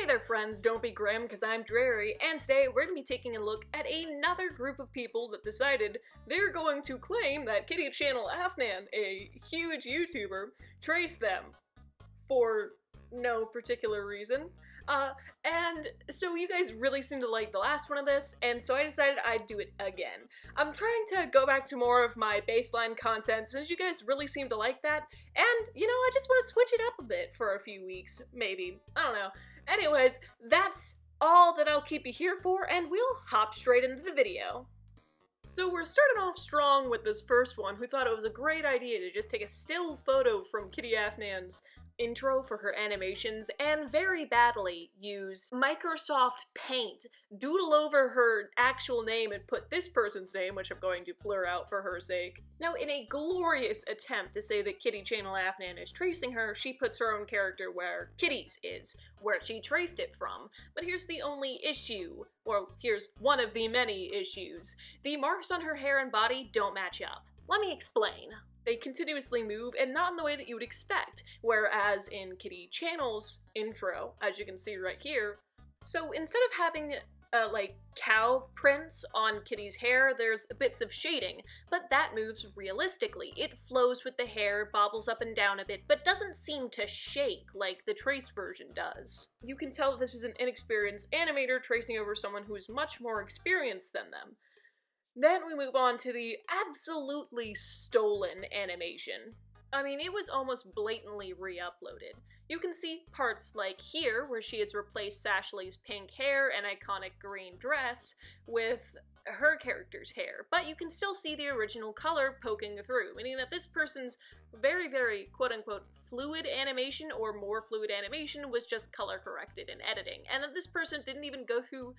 Hey there friends, don't be grim because I'm Dreary, and today we're going to be taking a look at another group of people that decided they're going to claim that Kitty Channel Afnan, a huge YouTuber, traced them for no particular reason. And so you guys really seem to like the last one of this, and so I decided I'd do it again. I'm trying to go back to more of my baseline content since you guys really seem to like that, and, you know, I just want to switch it up a bit for a few weeks, maybe. I don't know. Anyways, that's all that I'll keep you here for, and we'll hop straight into the video. So we're starting off strong with this first one, who thought it was a great idea to just take a still photo from Kitty Afnan's intro for her animations and very badly use Microsoft Paint, doodle over her actual name and put this person's name, which I'm going to blur out for her sake. Now, in a glorious attempt to say that Kitty Channel Afnan is tracing her, she puts her own character where Kitty's is, where she traced it from. But here's the only issue. Well, here's one of the many issues. The marks on her hair and body don't match up. Let me explain. They continuously move, and not in the way that you would expect, whereas in Kitty Channel's intro, as you can see right here, so instead of having like cow prints on Kitty's hair, there's bits of shading, but that moves realistically. It flows with the hair, bobbles up and down a bit, but doesn't seem to shake like the trace version does. You can tell this is an inexperienced animator tracing over someone who is much more experienced than them. Then we move on to the absolutely stolen animation. I mean, it was almost blatantly re-uploaded. You can see parts like here, where she has replaced Sashley's pink hair and iconic green dress with her character's hair, but you can still see the original color poking through, meaning that this person's very, very quote-unquote fluid animation or more fluid animation was just color corrected in editing, and that this person didn't even go through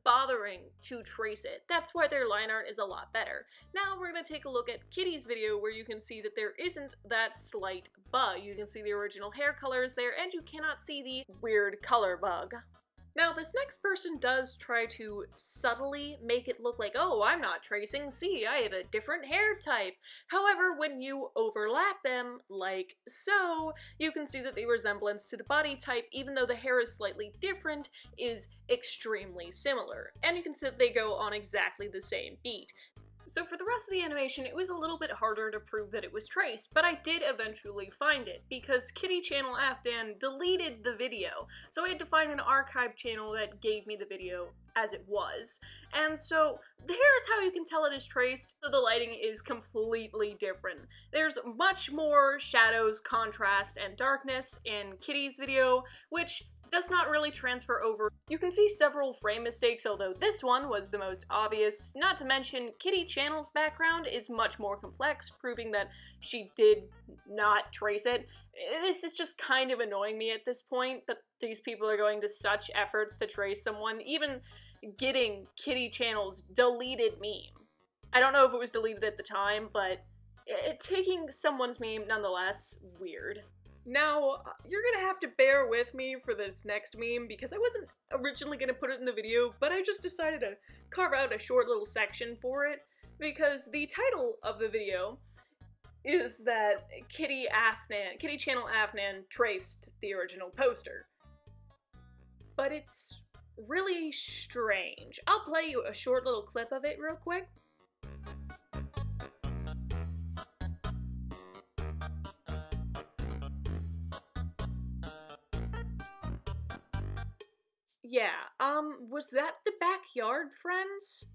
bothering to trace it. That's why their line art is a lot better. Now we're going to take a look at Kitty's video where you can see that there isn't that slight bug. You can see the original hair color is there and you cannot see the weird color bug. Now, this next person does try to subtly make it look like, oh, I'm not tracing, see, I have a different hair type. However, when you overlap them, like so, you can see that the resemblance to the body type, even though the hair is slightly different, is extremely similar. And you can see that they go on exactly the same beat. So for the rest of the animation, it was a little bit harder to prove that it was traced, but I did eventually find it, because Kitty Channel Afnan deleted the video, so I had to find an archive channel that gave me the video as it was. And so here's how you can tell it is traced. So the lighting is completely different. There's much more shadows, contrast, and darkness in Kitty's video, which does not really transfer over. You can see several frame mistakes, although this one was the most obvious. Not to mention, Kitty Channel's background is much more complex, proving that she did not trace it. This is just kind of annoying me at this point, that these people are going to such efforts to trace someone, even getting Kitty Channel's deleted meme. I don't know if it was deleted at the time, but taking someone's meme nonetheless, weird. Now, you're gonna have to bear with me for this next meme because I wasn't originally gonna put it in the video, but I just decided to carve out a short little section for it because the title of the video is that Kitty Channel Afnan traced the original poster. But it's really strange. I'll play you a short little clip of it real quick. Yeah, was that the backyard, friends?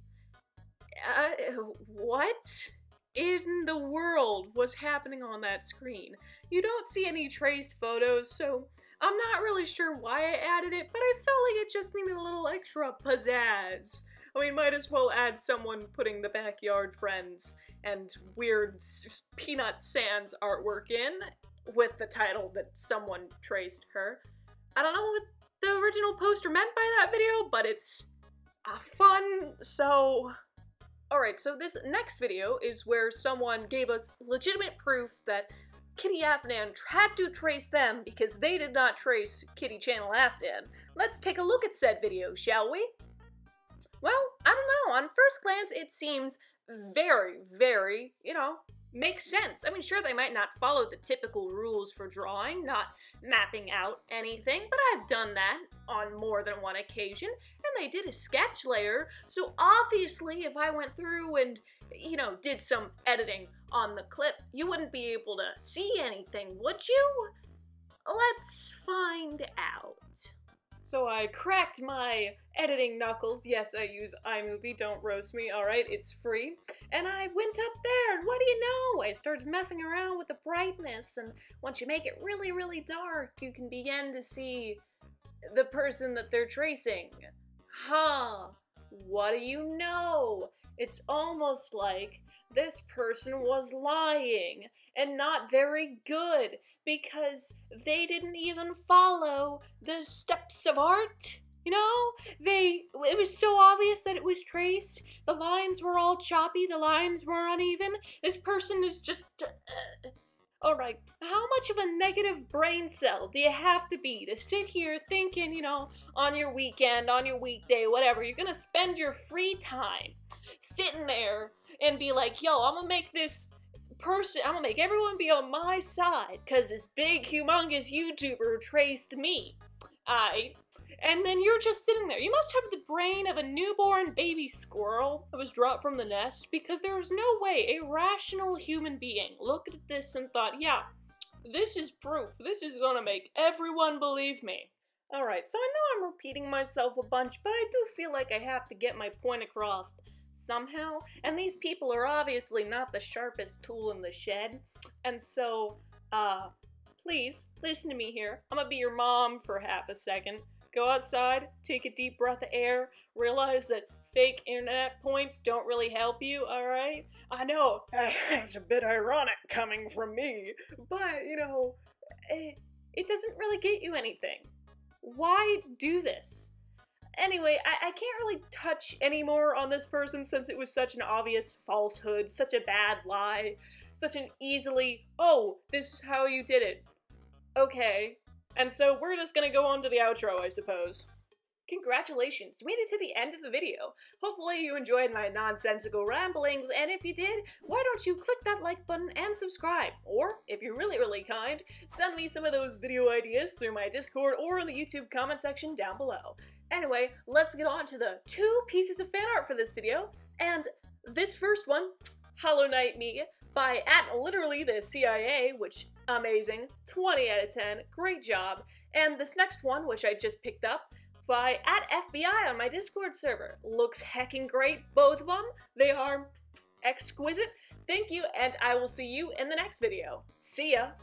What in the world was happening on that screen? You don't see any traced photos, so I'm not really sure why I added it, but I felt like it just needed a little extra pizzazz. I mean, might as well add someone putting the backyard friends and weird Peanut Sans artwork in with the title that someone traced her. I don't know what the original poster meant by that video, but it's fun, so... Alright, so this next video is where someone gave us legitimate proof that Kitty Afnan had to trace them because they did not trace Kitty Channel Afnan. Let's take a look at said video, shall we? Well, I don't know, on first glance it seems very, very, you know, makes sense. I mean, sure, they might not follow the typical rules for drawing, not mapping out anything, but I've done that. on more than one occasion, and they did a sketch layer, so obviously if I went through and, did some editing on the clip, you wouldn't be able to see anything, would you? Let's find out. So I cracked my editing knuckles. Yes, I use iMovie, don't roast me, alright, it's free. And I went up there, and what do you know? I started messing around with the brightness, and once you make it really, really dark, you can begin to see the person that they're tracing. Huh, what do you know? It's almost like this person was lying and not very good because they didn't even follow the steps of art. It was so obvious that it was traced. The lines were all choppy, the lines were uneven. This person is just... Alright, how much of a negative brain cell do you have to be to sit here thinking, on your weekend, on your weekday, whatever, you're gonna spend your free time sitting there and be like, yo, I'm gonna make everyone be on my side, cause this big, humongous YouTuber traced me. And then you're just sitting there. You must have the brain of a newborn baby squirrel that was dropped from the nest, because there was no way a rational human being looked at this and thought, yeah, this is proof. This is gonna make everyone believe me. Alright, so I know I'm repeating myself a bunch, but I do feel like I have to get my point across somehow, and these people are obviously not the sharpest tool in the shed, and so, please, listen to me here. I'm gonna be your mom for half a second. Go outside, take a deep breath of air, realize that fake internet points don't really help you, alright? I know, it's a bit ironic coming from me, but, it doesn't really get you anything. Why do this? Anyway, I can't really touch anymore on this person since it was such an obvious falsehood, such a bad lie, such an easily, oh, this is how you did it. Okay. And so we're just gonna go on to the outro, I suppose. Congratulations, you made it to the end of the video. Hopefully you enjoyed my nonsensical ramblings, and if you did, why don't you click that like button and subscribe? Or, if you're really, really kind, send me some of those video ideas through my Discord or in the YouTube comment section down below. Anyway, let's get on to the 2 pieces of fan art for this video, and this first one, Hollow Knight Me, by @literally the CIA, which, amazing, 20 out of 10, great job, and this next one, which I just picked up, by @FBI on my Discord server. Looks heckin' great, both of them. They are exquisite. Thank you, and I will see you in the next video. See ya!